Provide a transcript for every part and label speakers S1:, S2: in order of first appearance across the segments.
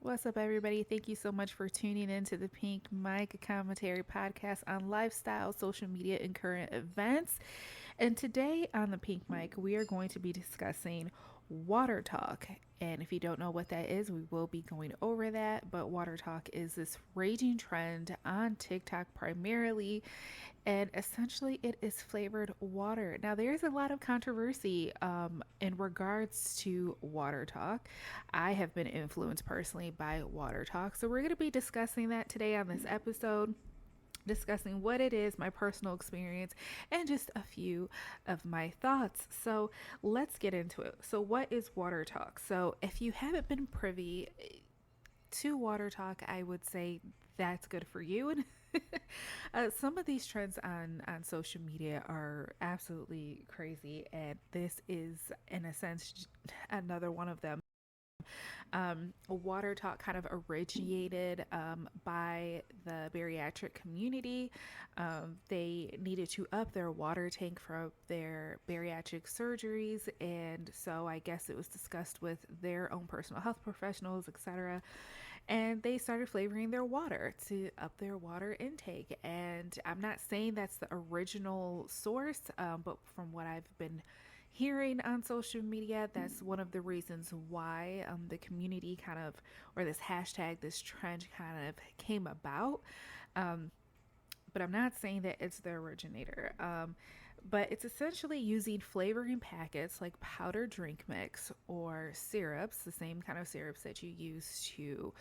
S1: What's up, everybody? Thank you so much for tuning in to the Pink Mic Commentary Podcast on lifestyle, social media, and current events. And today on the Pink Mic, we are going to be discussing Watertok. And if you don't know what that is, we will be going over that. But Watertok is this raging trend on TikTok primarily, and essentially it is flavored water. Now, there's a lot of controversy in regards to Watertok. I have been influenced personally by Watertok, so we're going to be discussing that today on this episode, discussing what it is, my personal experience, and just a few of my thoughts. So let's get into it. So, what is Watertok? So, if you haven't been privy to Watertok, I would say that's good for you. And some of these trends on social media are absolutely crazy, and this is, in a sense, another one of them. Water Talk kind of originated by the bariatric community. They needed to up their water tank for their bariatric surgeries, and so I guess it was discussed with their own personal health professionals, etc. And they started flavoring their water to up their water intake. And I'm not saying that's the original source, but from what I've been hearing on social media, that's one of the reasons why the community kind of, or this hashtag, this trend kind of came about. But I'm not saying that it's the originator. But it's essentially using flavoring packets like powdered drink mix or syrups, the same kind of syrups that you use to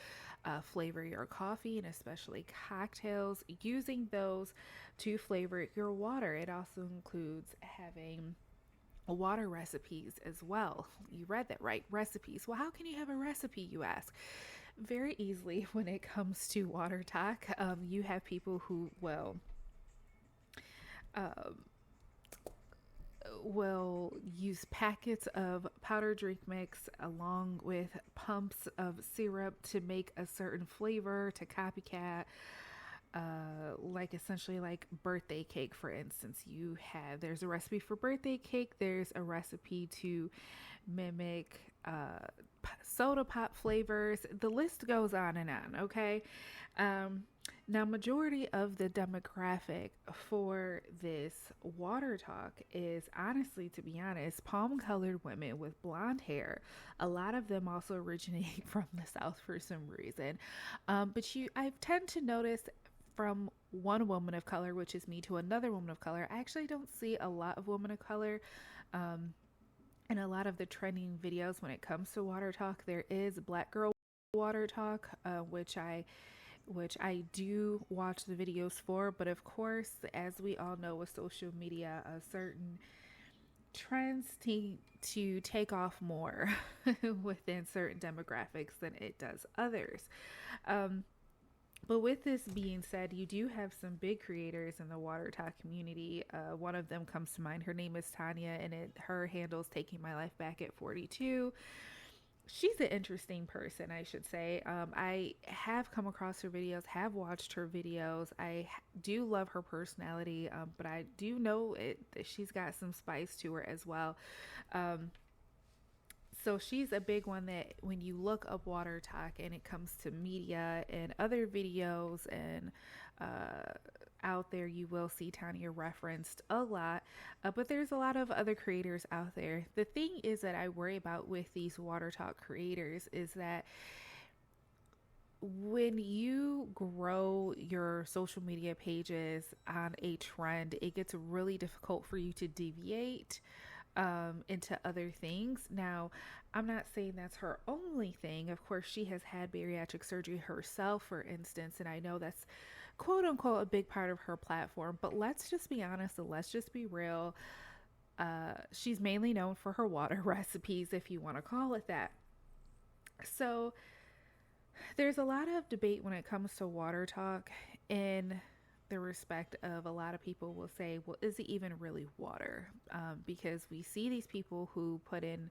S1: flavor your coffee and especially cocktails, using those to flavor your water. It also includes having water recipes as well. You read that right, recipes. Well, how can you have a recipe, you ask? Very easily when it comes to water talk. You have people who um, will use packets of powdered drink mix along with pumps of syrup to make a certain flavor to copycat, like essentially like birthday cake. For instance, there's a recipe for birthday cake, there's a recipe to mimic soda pop flavors. The list goes on and on. Okay. Now, majority of the demographic for this water talk is, honestly, to be honest, palm colored women with blonde hair. A lot of them also originate from the South for some reason. I tend to notice from one woman of color, which is me, to another woman of color. I actually don't see a lot of women of color. In a lot of the trending videos when it comes to water talk, there is black girl water talk, which I do watch the videos for. But of course, as we all know with social media, certain trends to take off more within certain demographics than it does others. Um, but with this being said, you do have some big creators in the water talk community. One of them comes to mind. Her name is Tanya, and her handle's Taking My Life Back at 42. She's an interesting person, I should say. I have come across her videos, have watched her videos. Do love her personality, but I do know that she's got some spice to her as well. Um, so she's a big one that when you look up water talk and it comes to media and other videos and uh, out there, you will see Tanya referenced a lot. But there's a lot of other creators out there. The thing is that I worry about with these water talk creators is that when you grow your social media pages on a trend, it gets really difficult for you to deviate into other things. Now, I'm not saying that's her only thing. Of course, she has had bariatric surgery herself, for instance, and I know that's quote unquote a big part of her platform. But let's just be honest and let's just be real. She's mainly known for her water recipes, if you want to call it that. So, there's a lot of debate when it comes to water talk, in the respect of a lot of people will say, well, is it even really water? Because we see these people who put in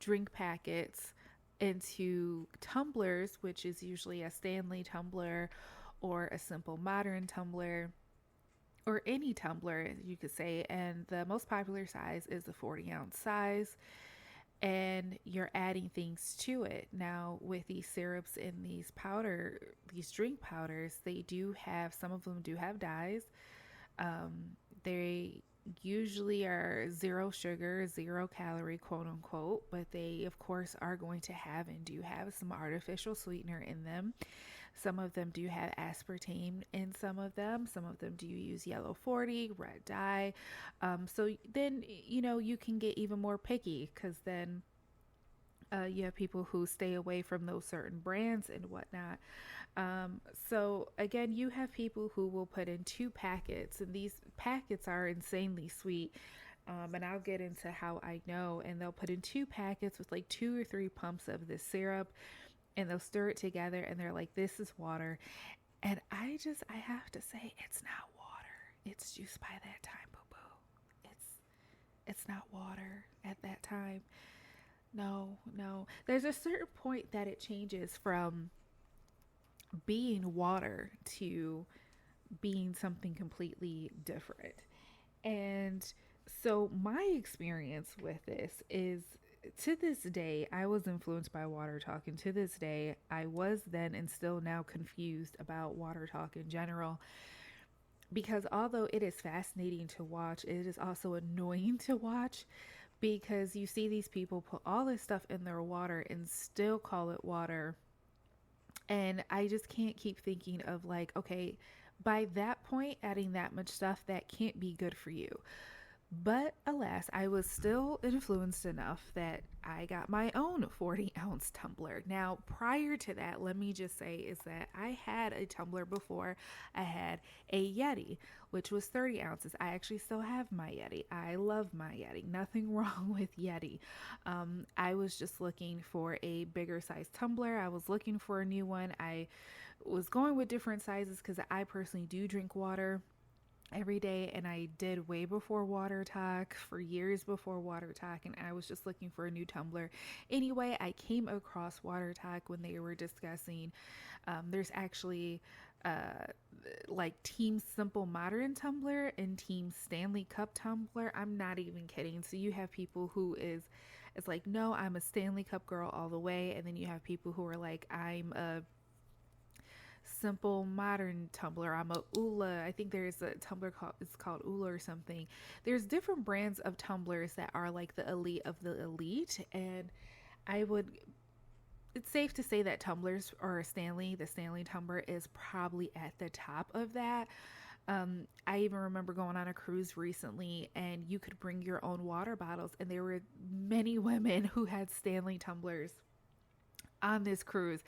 S1: drink packets into tumblers, which is usually a Stanley tumbler or a simple modern tumbler or any tumbler, you could say. And the most popular size is the 40-ounce size. and you're adding things to it. Now, with these syrups and these drink powders, they do have, some of them do have dyes. They usually are zero sugar, zero calorie, quote unquote, but they, of course, are going to have and do have some artificial sweetener in them. Some of them do have aspartame in some of them. Some of them do use yellow 40, red dye. So then, you can get even more picky because then you have people who stay away from those certain brands and whatnot. So again, you have people who will put in 2 packets, and these packets are insanely sweet. And I'll get into how I know. And they'll put in 2 packets with like 2 or 3 pumps of this syrup, and they'll stir it together, and they're like, "This is water." And I have to say, it's not water. It's juice by that time, boo boo. It's not water at that time. No, no. There's a certain point that it changes from being water to being something completely different. And so my experience with this is, to this day, I was influenced by Watertok, and to this day, I was then and still now confused about Watertok in general. Because although it is fascinating to watch, it is also annoying to watch, because you see these people put all this stuff in their water and still call it water. And I just can't keep thinking of, like, okay, by that point, adding that much stuff, that can't be good for you. But alas, I was still influenced enough that I got my own 40-ounce tumbler. Now, prior to that, let me just say is that I had a tumbler before. I had a Yeti, which was 30 ounces. I actually still have my Yeti. I love my Yeti. Nothing wrong with Yeti. I was just looking for a bigger size tumbler. I was looking for a new one. I was going with different sizes because I personally do drink water every day, and I did way before Watertok, for years before Watertok, and I was just looking for a new tumbler. Anyway, I came across Watertok when they were discussing, there's actually uh like Team Simple Modern tumbler and Team Stanley Cup tumbler. I'm not even kidding. So you have people who is it's like, no, I'm a Stanley Cup girl all the way, and then you have people who are like, I'm a Simple Modern tumbler. I'm a Ula. I think there's a tumbler called, it's called Ula or something. There's different brands of tumblers that are like the elite of the elite, and I would it's safe to say that tumblers, or Stanley, the Stanley tumbler is probably at the top of that. I even remember going on a cruise recently, and you could bring your own water bottles, and there were many women who had Stanley tumblers on this cruise.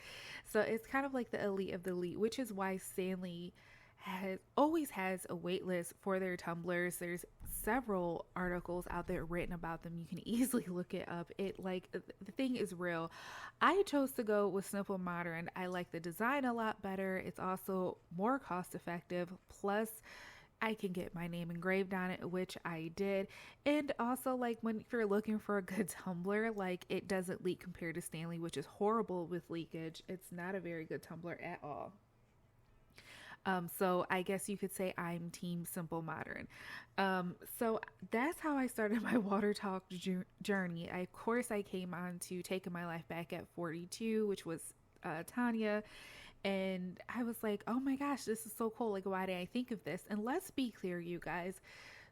S1: So it's kind of like the elite of the elite, which is why Stanley has a wait list for their tumblers. There's several articles out there written about them. You can easily look it up. The thing is real. I chose to go with Simple Modern. I like the design a lot better. It's also more cost effective. Plus, I can get my name engraved on it, which I did. And also, like, when if you're looking for a good tumbler, like, it doesn't leak compared to Stanley, which is horrible with leakage. It's not a very good tumbler at all. So I guess you could say I'm Team Simple Modern. So that's how I started my Watertok journey. Of course, I came on to Taking My Life Back at 42, which was Tanya. And I was like, oh my gosh, this is so cool. Like, why did I think of this? And let's be clear, you guys,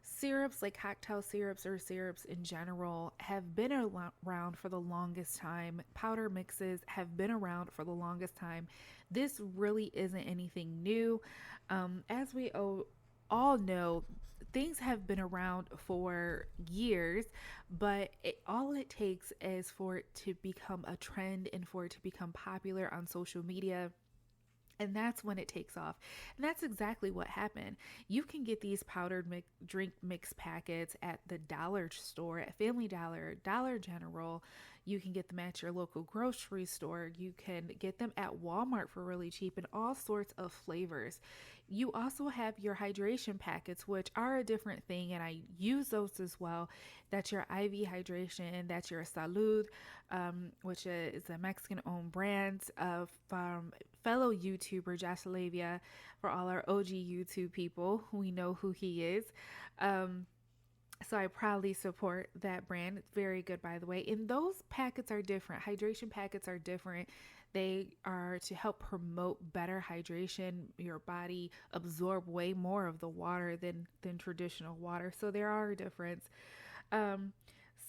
S1: syrups, like cocktail syrups or syrups in general, have been around for the longest time. Powder mixes have been around for the longest time. This really isn't anything new. As we all know, things have been around for years, but all it takes is for it to become a trend and for it to become popular on social media, and that's when it takes off. And that's exactly what happened. You can get these powdered drink mix packets at the dollar store, at Family Dollar, Dollar General. You can get them at your local grocery store. You can get them at Walmart for really cheap, in all sorts of flavors. You also have your hydration packets, which are a different thing, and I use those as well. That's your IV hydration. That's your Salud, which is a Mexican owned brand from fellow YouTuber Josh Lavia. For all our OG YouTube people, we know who he is. Um, So I proudly support that brand. It's very good, by the way. And those packets are different. Hydration packets are different. They are to help promote better hydration. Your body absorb way more of the water than traditional water. So there are a difference. Um,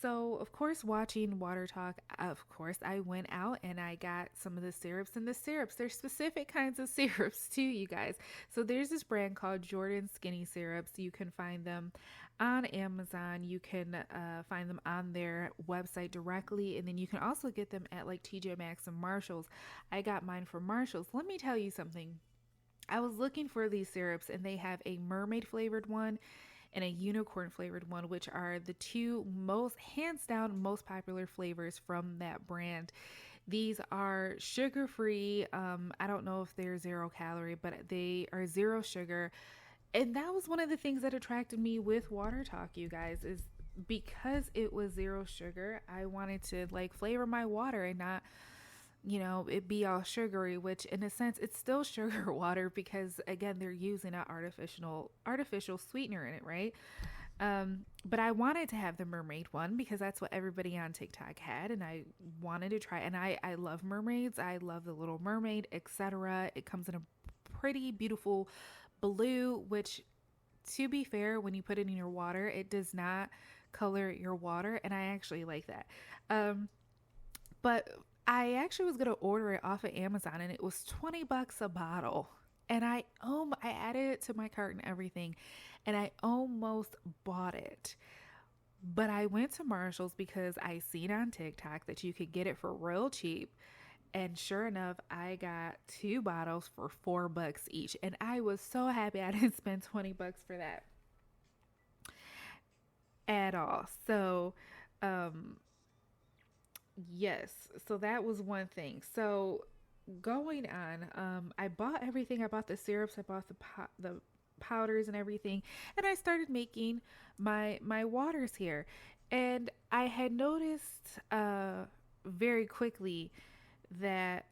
S1: so of course, watching Watertok, of course, I went out and I got some of the syrups. And the syrups, there's specific kinds of syrups too, you guys. So there's this brand called Jordan Skinny Syrups. You can find them on Amazon. You can find them on their website directly, and then you can also get them at like TJ Maxx and Marshalls. I got mine from Marshalls. Let me tell you something. I was looking for these syrups, and they have a mermaid flavored one and a unicorn flavored one, which are the two most, hands down, most popular flavors from that brand. These are sugar free. I don't know if they're 0 calorie, but they are zero sugar. And that was one of the things that attracted me with Watertok, you guys, is because it was zero sugar. I wanted to like flavor my water and not, it be all sugary, which in a sense it's still sugar water because again they're using an artificial sweetener in it, right? But I wanted to have the mermaid one because that's what everybody on TikTok had, and I wanted to try. And I love mermaids. I love the Little Mermaid, etc. It comes in a pretty beautiful blue, which, to be fair, when you put it in your water, it does not color your water, and I actually like that. But I actually was gonna order it off of Amazon, and it was $20 a bottle. And I added it to my cart and everything, and I almost bought it. But I went to Marshalls because I seen on TikTok that you could get it for real cheap. And sure enough, I got two bottles for $4 each. And I was so happy I didn't spend $20 for that at all. So, um, yes, so that was one thing. So going on, I bought everything. I bought the syrups, I bought the powders and everything, and I started making my waters here. And I had noticed very quickly that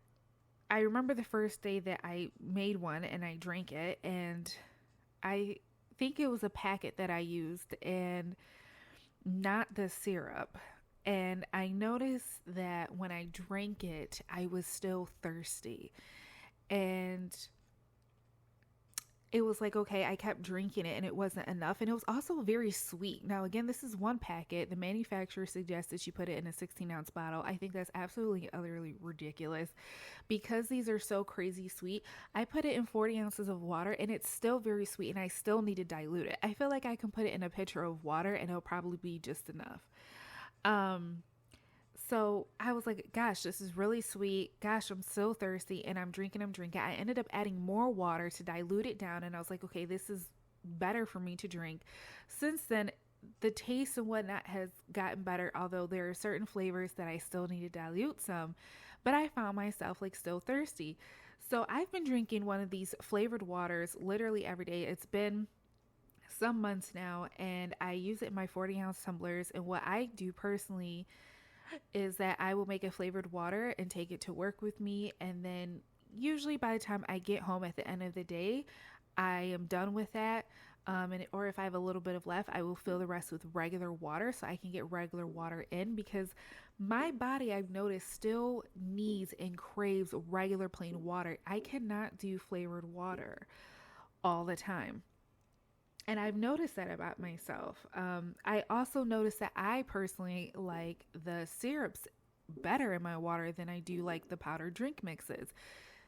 S1: I remember the first day that I made one and I drank it, and I think it was a packet that I used and not the syrup. And I noticed that when I drank it, I was still thirsty. And it was like, okay, I kept drinking it and it wasn't enough. And it was also very sweet. Now, again, this is one packet. The manufacturer suggests that you put it in a 16-ounce bottle. I think that's absolutely utterly ridiculous because these are so crazy sweet. I put it in 40 ounces of water and it's still very sweet, and I still need to dilute it. I feel like I can put it in a pitcher of water and it'll probably be just enough. Um, so I was like, gosh, this is really sweet. Gosh, I'm so thirsty, and I'm drinking, I'm drinking. I ended up adding more water to dilute it down, and I was like, okay, this is better for me to drink. Since then, the taste and whatnot has gotten better, although there are certain flavors that I still need to dilute some, but I found myself like still thirsty. So I've been drinking one of these flavored waters literally every day. It's been some months now, and I use it in my 40-ounce tumblers. And what I do personally is that I will make a flavored water and take it to work with me. And then usually by the time I get home at the end of the day, I am done with that. Or if I have a little bit of left, I will fill the rest with regular water so I can get regular water in, because my body, I've noticed, still needs and craves regular plain water. I cannot do flavored water all the time. And I've noticed that about myself. I also noticed that I personally like the syrups better in my water than I do like the powdered drink mixes.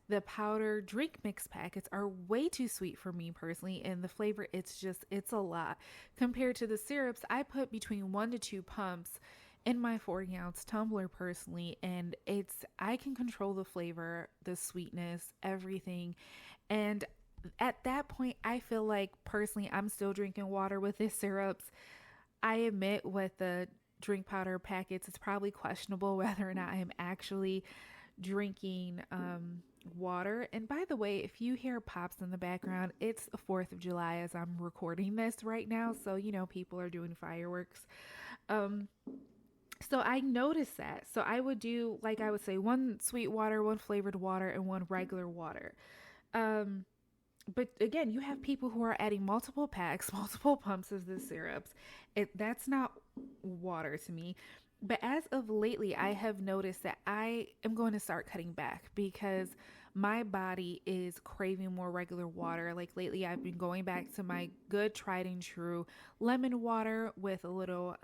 S1: The powder drink mix packets are way too sweet for me personally, and the flavor, it's a lot. Compared to the syrups, I put between 1 to 2 pumps in my 40-ounce tumbler personally, and I can control the flavor, the sweetness, everything. And at that point, I feel like personally I'm still drinking water with the syrups. I admit, with the drink powder packets, it's probably questionable whether or not I'm actually drinking water. And by the way, if you hear pops in the background, it's the 4th of July as I'm recording this right now. So, people are doing fireworks. Um, so I noticed that. So I would do, like I would say, one sweet water, one flavored water, and one regular water. Um, But again, you have people who are adding multiple packs, multiple pumps of the syrups. That's not water to me. But as of lately, I have noticed that I am going to start cutting back because my body is craving more regular water. Like lately, I've been going back to my good tried and true lemon water with a little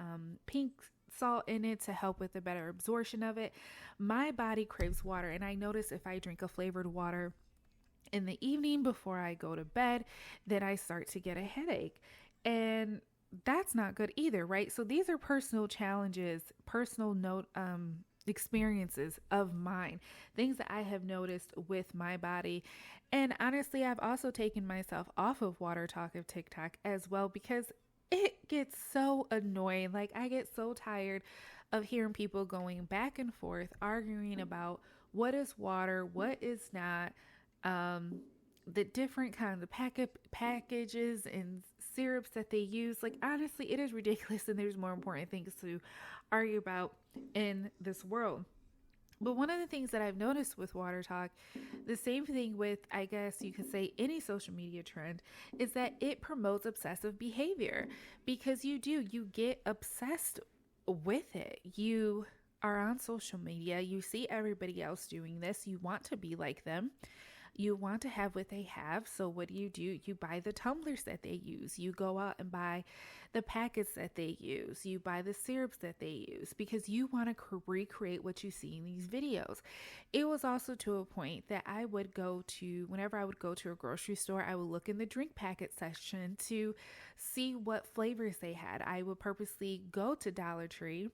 S1: pink salt in it to help with the better absorption of it. My body craves water, and I notice if I drink a flavored water in the evening before I go to bed, then I start to get a headache. And that's not good either, right? So these are personal challenges, personal note experiences of mine, things that I have noticed with my body. And honestly, I've also taken myself off of Watertok of TikTok as well because it gets so annoying. Like I get so tired of hearing people going back and forth arguing about what is water, what is not, um, the different kinds of packages and syrups that they use. Like, honestly, it is ridiculous, and there's more important things to argue about in this world. But one of the things that I've noticed with Watertok, the same thing with, I guess you could say, any social media trend, is that it promotes obsessive behavior because you get obsessed with it. You are on social media, you see everybody else doing this, you want to be like them, you want to have what they have. So what do? You buy the tumblers that they use. You go out and buy the packets that they use. You buy the syrups that they use because you want to recreate what you see in these videos. It was also to a point that I would go to, whenever I would go to a grocery store, I would look in the drink packet section to see what flavors they had. I would purposely go to Dollar Tree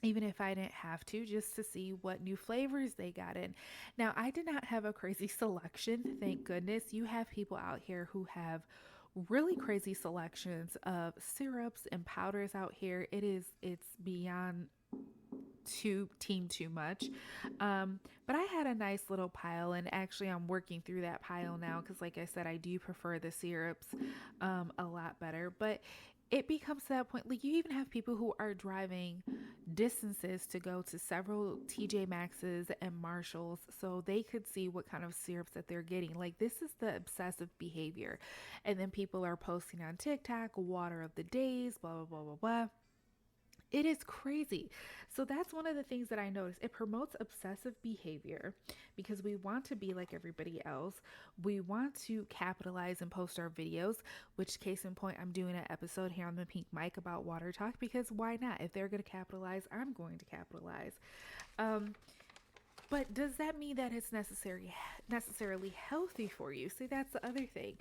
S1: even if I didn't have to, just to see what new flavors they got in. Now, I did not have a crazy selection, thank goodness. You have people out here who have really crazy selections of syrups and powders out here. It's beyond too much. But I had a nice little pile, and actually I'm working through that pile now because like I said, I do prefer the syrups a lot better. But it becomes to that point, like you even have people who are driving distances to go to several TJ Maxx's and Marshalls so they could see what kind of syrups that they're getting. Like this is the obsessive behavior. And then people are posting on TikTok, water of the days, blah blah blah blah blah. It is crazy. So that's one of the things that I noticed. It promotes obsessive behavior because we want to be like everybody else. We want to capitalize and post our videos, which case in point, I'm doing an episode here on the Pink Mic about Watertok because why not? If they're going to capitalize, I'm going to capitalize. Um, but does that mean that it's necessarily healthy for you? See, that's the other thing.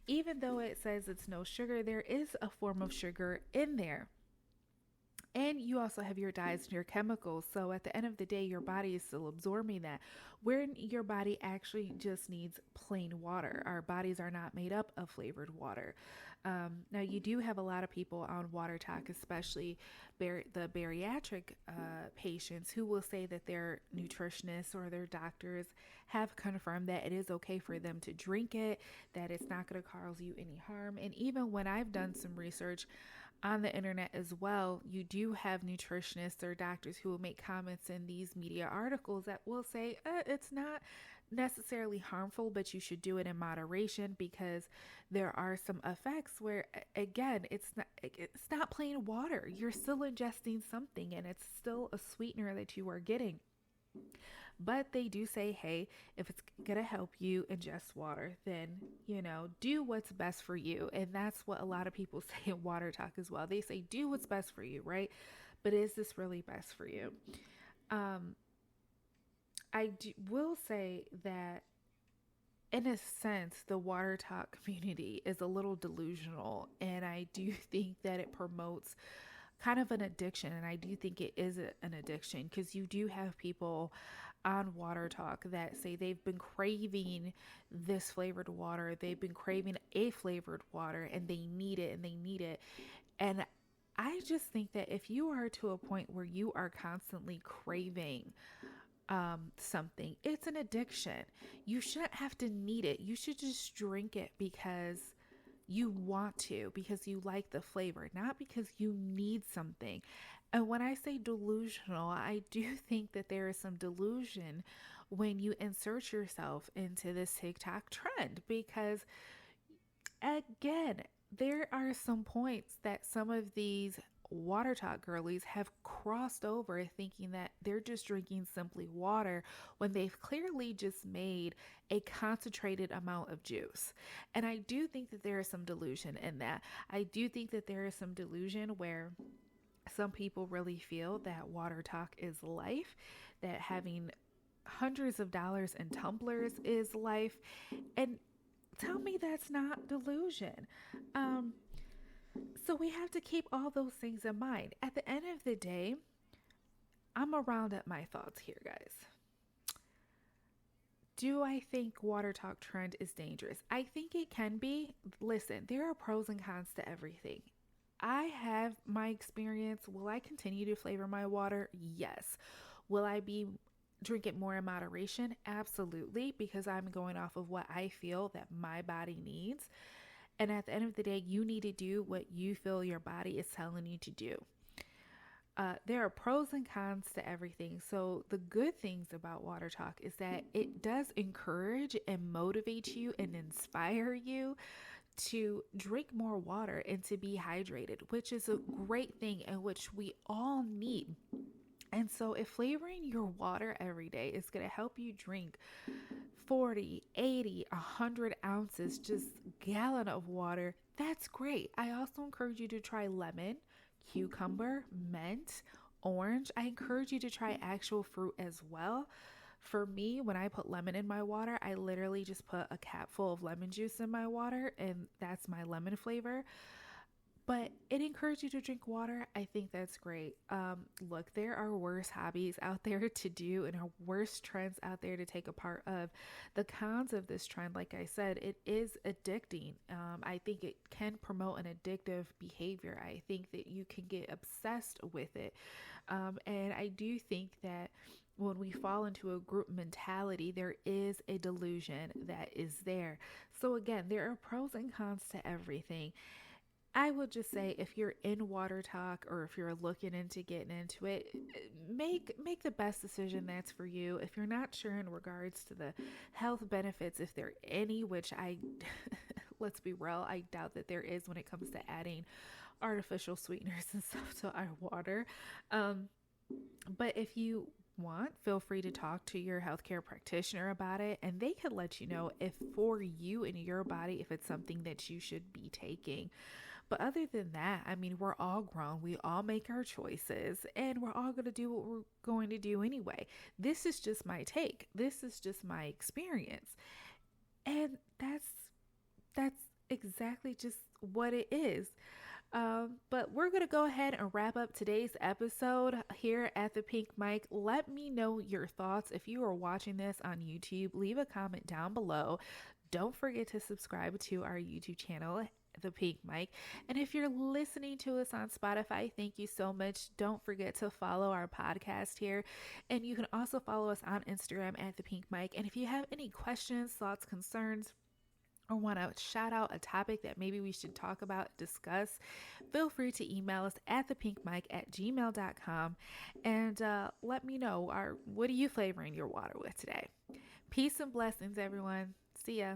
S1: Even though it says it's no sugar, there is a form of sugar in there. And you also have your dyes and your chemicals. So at the end of the day, your body is still absorbing that. Where your body actually just needs plain water. Our bodies are not made up of flavored water. Now, you do have a lot of people on Watertok, especially the bariatric patients, who will say that their nutritionists or their doctors have confirmed that it is okay for them to drink it, that it's not going to cause you any harm. And even when I've done some research, on the internet as well, you do have nutritionists or doctors who will make comments in these media articles that will say it's not necessarily harmful, but you should do it in moderation because there are some effects where again it's not plain water. You're still ingesting something and it's still a sweetener that you are getting. But they do say, hey, if it's going to help you ingest water, then, do what's best for you. And that's what a lot of people say in Watertok as well. They say, do what's best for you, right? But is this really best for you? Um, will say that in a sense, the Watertok community is a little delusional. And I do think that it promotes kind of an addiction. And I do think it is an addiction because you do have people on Watertok that say they've been craving this flavored water. They've been craving a flavored water and they need it and they need it. And I just think that if you are to a point where you are constantly craving something, it's an addiction. You shouldn't have to need it. You should just drink it because you want to, because you like the flavor, not because you need something. And when I say delusional, I do think that there is some delusion when you insert yourself into this TikTok trend. Because again, there are some points that some of these Watertok girlies have crossed over thinking that they're just drinking simply water when they've clearly just made a concentrated amount of juice. And I do think that there is some delusion in that. I do think that there is some delusion where some people really feel that Watertok is life, that having hundreds of dollars in tumblers is life. And tell me that's not delusion. Um, so we have to keep all those things in mind. At the end of the day, I'm gonna round up my thoughts here, guys. Do I think Watertok Trend is dangerous? I think it can be. Listen, there are pros and cons to everything. I have my experience. Will I continue to flavor my water? Yes. Will I be drink it more in moderation? Absolutely, because I'm going off of what I feel that my body needs. And at the end of the day, you need to do what you feel your body is telling you to do. There are pros and cons to everything. So, the good things about Watertok is that it does encourage and motivate you and inspire you to drink more water and to be hydrated, which is a great thing and which we all need. And so, if flavoring your water every day is going to help you drink 40, 80, 100 ounces, just gallon of water, that's great. I also encourage you to try lemon, cucumber, mint, orange. I encourage you to try actual fruit as well. For me, when I put lemon in my water, I literally just put a cap full of lemon juice in my water, and that's my lemon flavor. But it encourages you to drink water. I think that's great. Look, there are worse hobbies out there to do and are worse trends out there to take a part of. The cons of this trend, like I said, it is addicting. I think it can promote an addictive behavior. I think that you can get obsessed with it. And I do think that when we fall into a group mentality, there is a delusion that is there. So, again, there are pros and cons to everything. I would just say if you're in Watertok or if you're looking into getting into it, make the best decision that's for you. If you're not sure in regards to the health benefits, if there are any, which I let's be real, I doubt that there is when it comes to adding artificial sweeteners and stuff to our water. Um, but if you want, feel free to talk to your healthcare practitioner about it, and they could let you know if for you and your body, if it's something that you should be taking. But other than that, I mean, we're all grown. We all make our choices and we're all going to do what we're going to do anyway. This is just my take. This is just my experience. And that's exactly just what it is. But we're going to go ahead and wrap up today's episode here at the Pink Mic. Let me know your thoughts. If you are watching this on YouTube, leave a comment down below. Don't forget to subscribe to our YouTube channel, The Pink Mic. And if you're listening to us on Spotify, thank you so much. Don't forget to follow our podcast here. And you can also follow us on Instagram at The Pink Mic. And if you have any questions, thoughts, concerns, or want to shout out a topic that maybe we should talk about, discuss, feel free to email us at thepinkmic@gmail.com and let me know, what are you flavoring your water with today? Peace and blessings, everyone. See ya.